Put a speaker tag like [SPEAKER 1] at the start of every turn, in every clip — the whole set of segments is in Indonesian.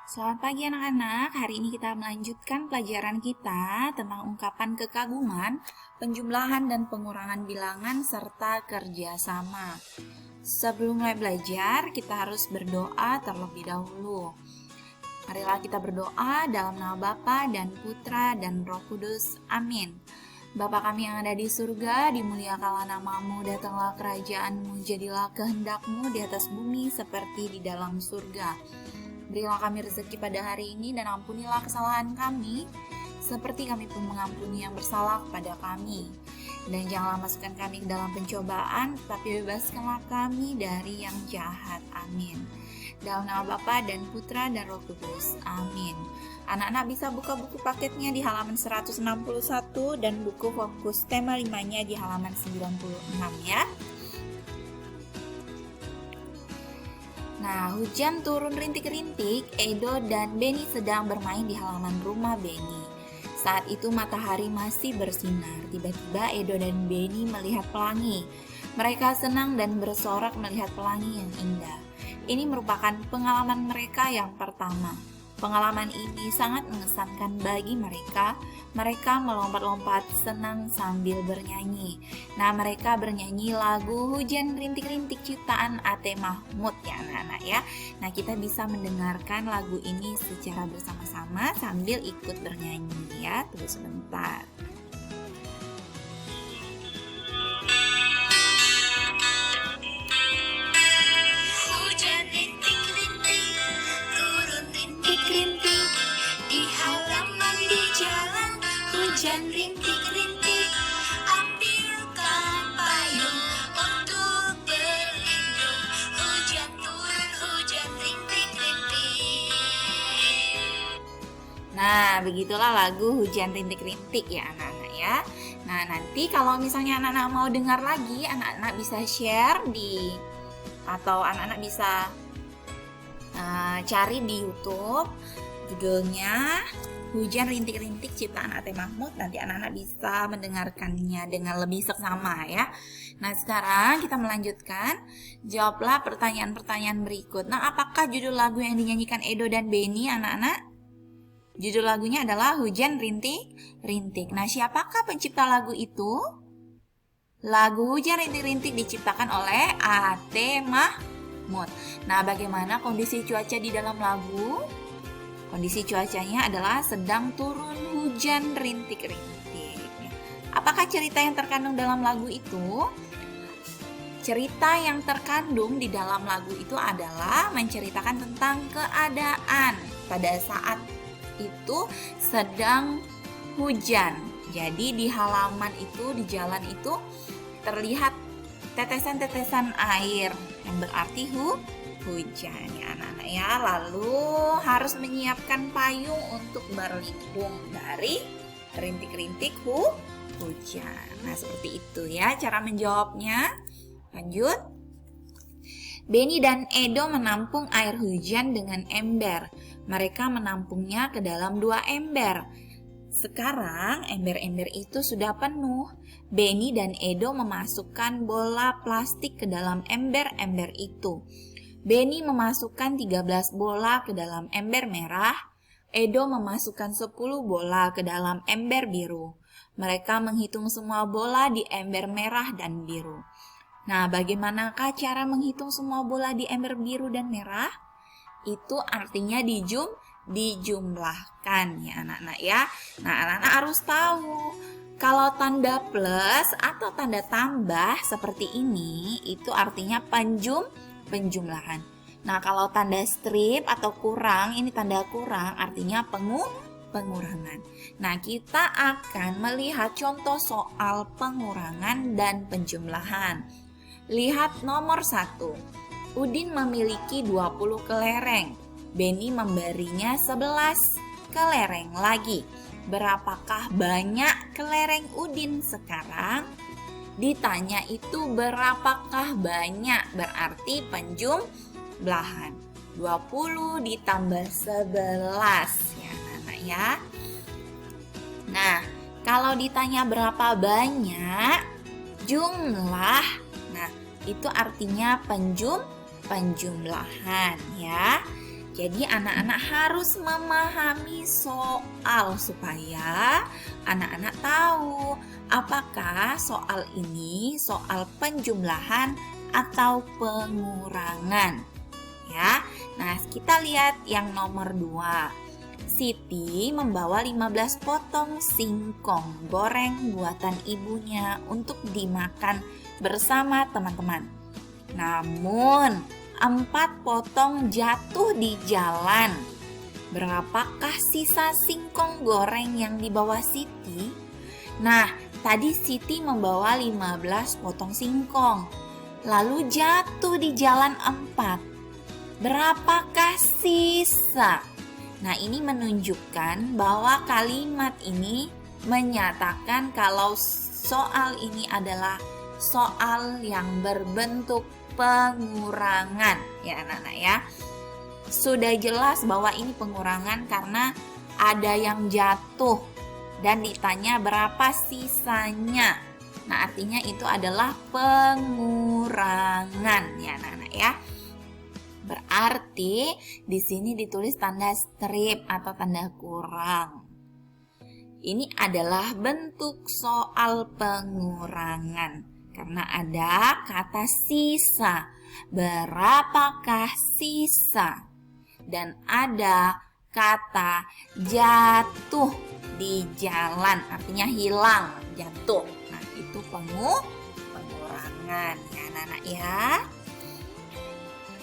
[SPEAKER 1] Selamat pagi anak-anak, hari ini kita melanjutkan pelajaran kita tentang ungkapan kekaguman, penjumlahan dan pengurangan bilangan serta kerjasama. Sebelum mulai belajar, kita harus berdoa terlebih dahulu. Marilah kita berdoa dalam nama Bapa dan Putra dan Roh Kudus. Amin. Bapa kami yang ada di surga, dimuliakanlah namamu, datanglah kerajaanmu, jadilah kehendakmu di atas bumi seperti di dalam surga. Berilah kami rezeki pada hari ini dan ampunilah kesalahan kami, seperti kami pun mengampuni yang bersalah kepada kami. Dan janganlah masukkan kami ke dalam pencobaan, tetapi bebaskanlah kami dari yang jahat. Amin. Dalam nama Bapa dan Putra dan Roh Kudus. Amin. Anak-anak bisa buka buku paketnya di halaman 161 dan buku fokus tema 5-nya di halaman 96 ya. Nah, hujan turun rintik-rintik, Edo dan Beni sedang bermain di halaman rumah Beni. Saat itu matahari masih bersinar. Tiba-tiba Edo dan Beni melihat pelangi. Mereka senang dan bersorak melihat pelangi yang indah. Ini merupakan pengalaman mereka yang pertama. Pengalaman ini sangat mengesankan bagi mereka. Mereka melompat-lompat senang sambil bernyanyi. Nah, mereka bernyanyi lagu Hujan Rintik-Rintik ciptaan A.T. Mahmud ya anak-anak ya. Nah, kita bisa mendengarkan lagu ini secara bersama-sama sambil ikut bernyanyi ya. Tunggu sebentar.
[SPEAKER 2] Hujan rintik-rintik, ambilkan payung untuk berlindung. Hujan turun, hujan rintik-rintik.
[SPEAKER 1] Nah, begitulah lagu Hujan Rintik-Rintik ya anak-anak ya. Nah, nanti kalau misalnya anak-anak mau dengar lagi, anak-anak bisa share atau anak-anak bisa cari di YouTube judulnya Hujan Rintik-Rintik ciptaan A.T. Mahmud. Nanti anak-anak bisa mendengarkannya dengan lebih seksama ya. Nah, sekarang kita melanjutkan. Jawablah pertanyaan-pertanyaan berikut. Nah, apakah judul lagu yang dinyanyikan Edo dan Beni anak-anak? Judul lagunya adalah Hujan Rintik-Rintik. Nah, siapakah pencipta lagu itu? Lagu Hujan Rintik-Rintik diciptakan oleh A.T. Mahmud. Nah, bagaimana kondisi cuaca di dalam lagu? Kondisi cuacanya adalah sedang turun hujan rintik-rintik. Apakah cerita yang terkandung dalam lagu itu? Cerita yang terkandung di dalam lagu itu adalah menceritakan tentang keadaan pada saat itu sedang hujan. Jadi di halaman itu, di jalan itu terlihat tetesan-tetesan air yang berarti hujan ya anak-anak ya. Lalu harus menyiapkan payung untuk berlindung dari rintik-rintik hujan. Nah, seperti itu ya cara menjawabnya. Lanjut. Beni dan Edo menampung air hujan dengan ember. Mereka menampungnya ke dalam 2 ember. Sekarang ember-ember itu sudah penuh. Beni dan Edo memasukkan bola plastik ke dalam ember-ember itu. Beni memasukkan 13 bola ke dalam ember merah. Edo memasukkan 10 bola ke dalam ember biru. Mereka menghitung semua bola di ember merah dan biru. Nah, bagaimanakah cara menghitung semua bola di ember biru dan merah? Itu artinya dijumlahkan ya anak-anak ya. Nah, anak-anak harus tahu kalau tanda plus atau tanda tambah seperti ini itu artinya penjumlahan. Nah, kalau tanda strip atau kurang, ini tanda kurang artinya pengurangan. Nah, kita akan melihat contoh soal pengurangan dan penjumlahan. Lihat nomor 1. Udin memiliki 20 kelereng. Beni memberinya 11 kelereng lagi. Berapakah banyak kelereng Udin sekarang? Ditanya itu berapakah banyak, berarti penjumlahan. 20 ditambah 11 ya anak-anak ya. Nah, kalau ditanya berapa banyak jumlah, nah itu artinya penjumlahan ya. Jadi anak-anak harus memahami soal supaya anak-anak tahu apakah soal ini soal penjumlahan atau pengurangan. Ya. Nah, kita lihat yang nomor 2. Siti membawa 15 potong singkong goreng buatan ibunya untuk dimakan bersama teman-teman. Namun 4 potong jatuh di jalan. Berapakah sisa singkong goreng yang dibawa Siti? Nah, tadi Siti membawa 15 potong singkong. Lalu jatuh di jalan 4. Berapakah sisa? Nah, ini menunjukkan bahwa kalimat ini menyatakan kalau soal ini adalah soal yang berbentuk pengurangan, ya anak-anak ya. Sudah jelas bahwa ini pengurangan karena ada yang jatuh dan ditanya berapa sisanya. Nah, artinya itu adalah pengurangan, ya anak-anak ya. Berarti di sini ditulis tanda strip atau tanda kurang. Ini adalah bentuk soal pengurangan. Karena ada kata sisa, berapakah sisa? Dan ada kata jatuh di jalan, artinya hilang, jatuh. Nah, itu pengurangan ya anak-anak ya.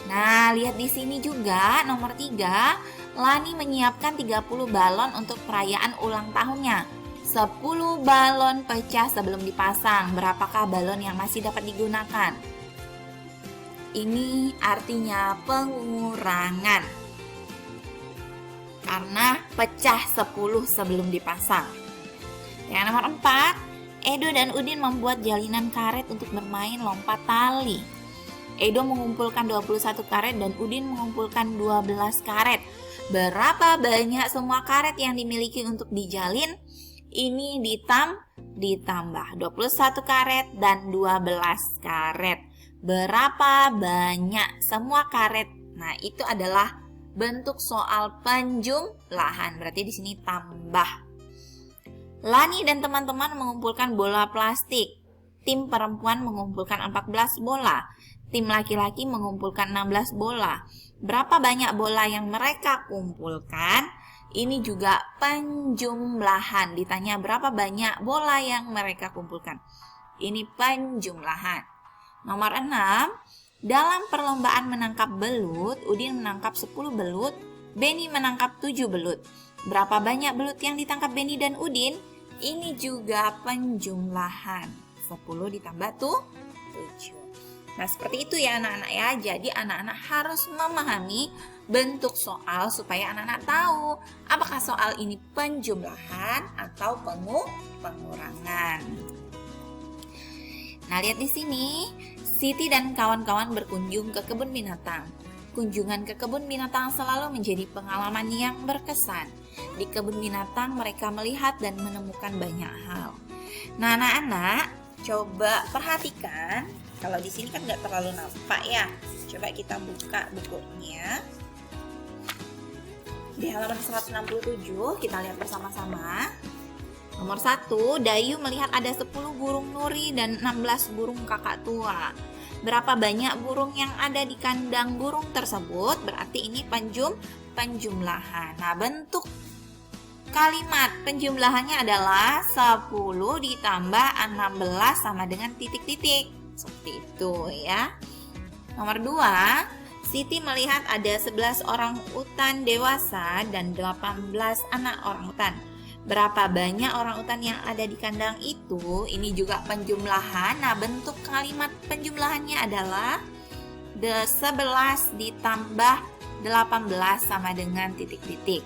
[SPEAKER 1] Nah, lihat di sini juga nomor 3, Lani menyiapkan 30 balon untuk perayaan ulang tahunnya. 10 balon pecah sebelum dipasang. Berapakah balon yang masih dapat digunakan? Ini artinya pengurangan. Karena pecah 10 sebelum dipasang. Yang nomor 4, Edo dan Udin membuat jalinan karet untuk bermain lompat tali. Edo mengumpulkan 21 karet dan Udin mengumpulkan 12 karet. Berapa banyak semua karet yang dimiliki untuk dijalin? Ini ditambah 21 karet dan 12 karet. Berapa banyak semua karet? Nah, itu adalah bentuk soal penjumlahan. Berarti di sini tambah. Lani dan teman-teman mengumpulkan bola plastik. Tim perempuan mengumpulkan 14 bola. Tim laki-laki mengumpulkan 16 bola. Berapa banyak bola yang mereka kumpulkan? Ini juga penjumlahan. Ditanya berapa banyak bola yang mereka kumpulkan. Ini penjumlahan. Nomor 6. Dalam perlombaan menangkap belut, Udin menangkap 10 belut, Beni menangkap 7 belut. Berapa banyak belut yang ditangkap Beni dan Udin? Ini juga penjumlahan. 10 ditambah 7. Nah, seperti itu ya anak-anak ya. Jadi anak-anak harus memahami bentuk soal supaya anak-anak tahu apakah soal ini penjumlahan atau pengurangan. Nah, lihat di sini, Siti dan kawan-kawan berkunjung ke kebun binatang. Kunjungan ke kebun binatang selalu menjadi pengalaman yang berkesan. Di kebun binatang mereka melihat dan menemukan banyak hal. Nah, anak-anak, coba perhatikan. Kalau di sini kan nggak terlalu nampak ya. Coba kita buka bukunya. Di halaman 167 kita lihat bersama-sama. Nomor 1, Dayu melihat ada 10 burung nuri dan 16 burung kakak tua. Berapa banyak burung yang ada di kandang burung tersebut? Berarti ini penjumlahan. Nah, bentuk kalimat penjumlahannya adalah 10 ditambah 16 sama dengan titik-titik. Seperti itu ya. Nomor 2, Siti melihat ada 11 orang utan dewasa dan 18 anak orang utan. Berapa banyak orang utan yang ada di kandang itu? Ini juga penjumlahan. Nah, bentuk kalimat penjumlahannya adalah 11 ditambah 18 sama dengan titik-titik.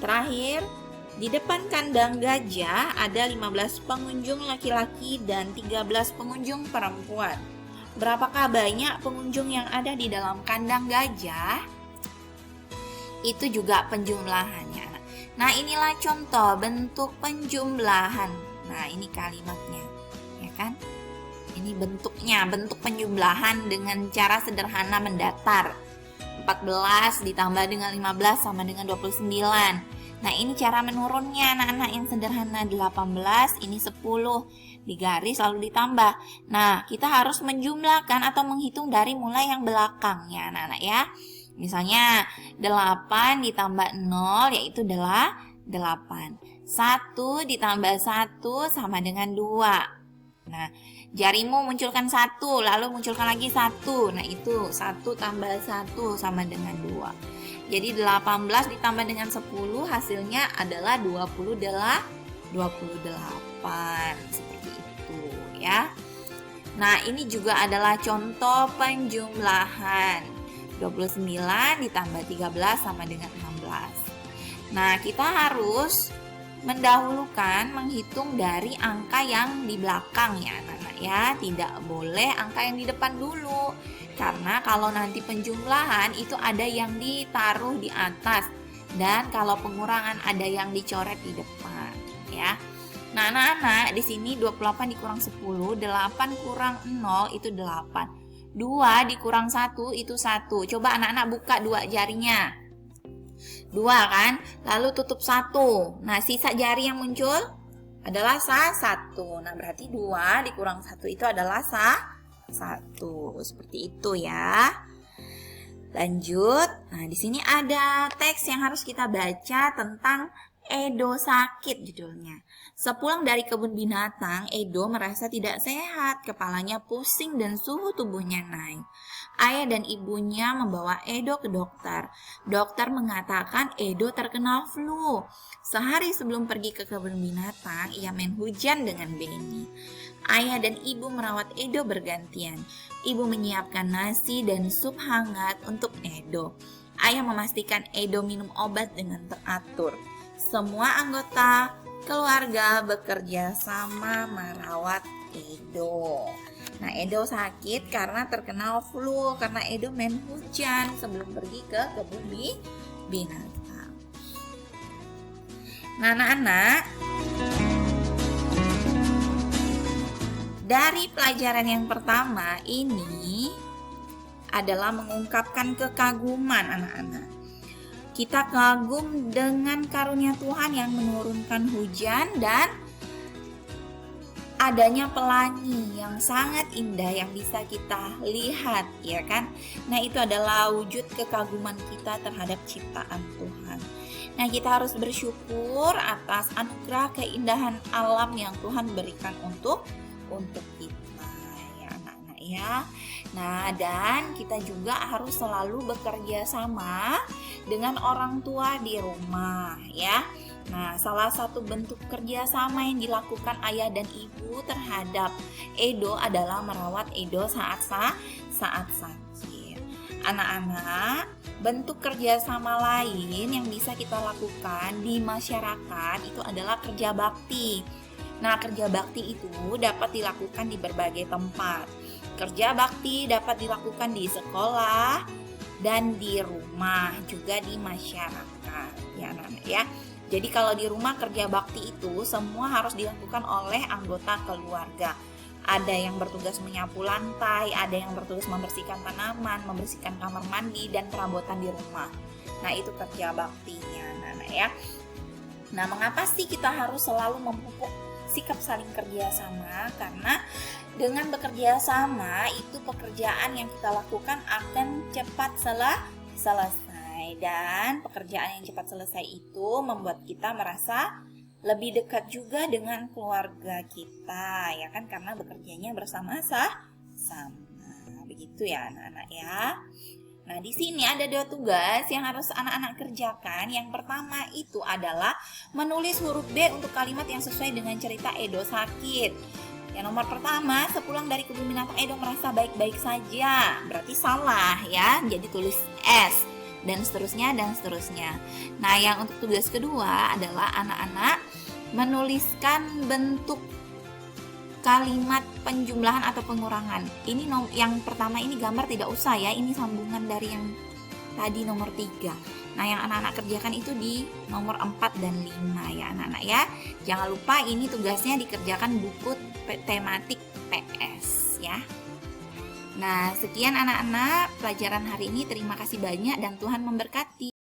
[SPEAKER 1] Terakhir, di depan kandang gajah ada 15 pengunjung laki-laki dan 13 pengunjung perempuan. Berapakah banyak pengunjung yang ada di dalam kandang gajah? Itu juga penjumlahannya. Nah, inilah contoh bentuk penjumlahan. Nah, ini kalimatnya, ya kan? Ini bentuknya, bentuk penjumlahan dengan cara sederhana mendatar. 14 ditambah dengan 15 sama dengan 29. Nah, ini cara menurunnya anak-anak yang sederhana. 18 ini 10 digaris lalu ditambah. Nah, kita harus menjumlahkan atau menghitung dari mulai yang belakang ya anak-anak ya. Misalnya 8 ditambah 0 yaitu adalah 8. 1 ditambah 1 sama dengan 2. Nah, jarimu munculkan 1, lalu munculkan lagi 1. Nah, itu 1 tambah 1 sama dengan 2. Jadi 18 ditambah dengan 10 hasilnya adalah 28. Seperti itu ya. Nah, ini juga adalah contoh penjumlahan. 29 ditambah 13 sama dengan 16. Nah, kita harus mendahulukan menghitung dari angka yang di belakang ya anak-anak ya. Tidak boleh angka yang di depan dulu. Karena kalau nanti penjumlahan itu ada yang ditaruh di atas. Dan kalau pengurangan ada yang dicoret di depan ya. Nah, anak-anak di sini 28 dikurang 10, 8 kurang 0 itu 8. 2 dikurang 1 itu 1. Coba anak-anak buka 2 jarinya. 2 kan, lalu tutup 1. Nah, sisa jari yang muncul adalah 1. Nah, berarti 2 dikurang 1 itu adalah 1. Seperti itu ya. Lanjut. Nah, di sini ada teks yang harus kita baca tentang Edo sakit judulnya. Sepulang dari kebun binatang, Edo merasa tidak sehat, kepalanya pusing dan suhu tubuhnya naik. Ayah dan ibunya membawa Edo ke dokter. Dokter mengatakan Edo terkena flu. Sehari sebelum pergi ke kebun binatang, ia main hujan dengan Benny. Ayah dan ibu merawat Edo bergantian. Ibu menyiapkan nasi dan sup hangat untuk Edo. Ayah memastikan Edo minum obat dengan teratur. Semua anggota keluarga bekerja sama merawat Edo. Nah, Edo sakit karena terkena flu, karena Edo main hujan sebelum pergi ke kebun binatang. Nah, anak-anak, dari pelajaran yang pertama ini adalah mengungkapkan kekaguman anak-anak. Kita kagum dengan karunia Tuhan yang menurunkan hujan dan adanya pelangi yang sangat indah yang bisa kita lihat, ya kan? Nah, itu adalah wujud kekaguman kita terhadap ciptaan Tuhan. Nah, kita harus bersyukur atas anugerah keindahan alam yang Tuhan berikan untuk kita, ya anak-anak ya. Nah, dan kita juga harus selalu bekerja sama dengan orang tua di rumah ya. Nah, salah satu bentuk kerjasama yang dilakukan ayah dan ibu terhadap Edo adalah merawat Edo saat sakit. Anak-anak, bentuk kerjasama lain yang bisa kita lakukan di masyarakat itu adalah kerja bakti. Nah, kerja bakti itu dapat dilakukan di berbagai tempat. Kerja bakti dapat dilakukan di sekolah dan di rumah, juga di masyarakat ya anak-anak ya. Jadi kalau di rumah kerja bakti itu semua harus dilakukan oleh anggota keluarga. Ada yang bertugas menyapu lantai, ada yang bertugas membersihkan tanaman, membersihkan kamar mandi dan perabotan di rumah. Nah, itu kerja baktinya anak-anak ya. Nah, mengapa sih kita harus selalu memupuk sikap saling kerja sama? Karena dengan bekerja sama itu pekerjaan yang kita lakukan akan cepat selesai, dan pekerjaan yang cepat selesai itu membuat kita merasa lebih dekat juga dengan keluarga kita, ya kan, karena bekerjanya bersama-sama. Begitu ya anak-anak ya. Nah, di sini ada 2 tugas yang harus anak-anak kerjakan. Yang pertama itu adalah menulis huruf B untuk kalimat yang sesuai dengan cerita Edo sakit. Yang nomor pertama, sepulang dari kebun binatang Edo merasa baik-baik saja. Berarti salah ya, jadi tulis S. Dan seterusnya dan seterusnya. Nah, yang untuk tugas kedua adalah anak-anak menuliskan bentuk kalimat penjumlahan atau pengurangan. Ini yang pertama ini gambar tidak usah ya, ini sambungan dari yang tadi nomor 3. Nah, yang anak-anak kerjakan itu di nomor 4 dan 5 ya anak-anak ya. Jangan lupa ini tugasnya dikerjakan buku tematik PS ya. Nah, sekian anak-anak pelajaran hari ini. Terima kasih banyak dan Tuhan memberkati.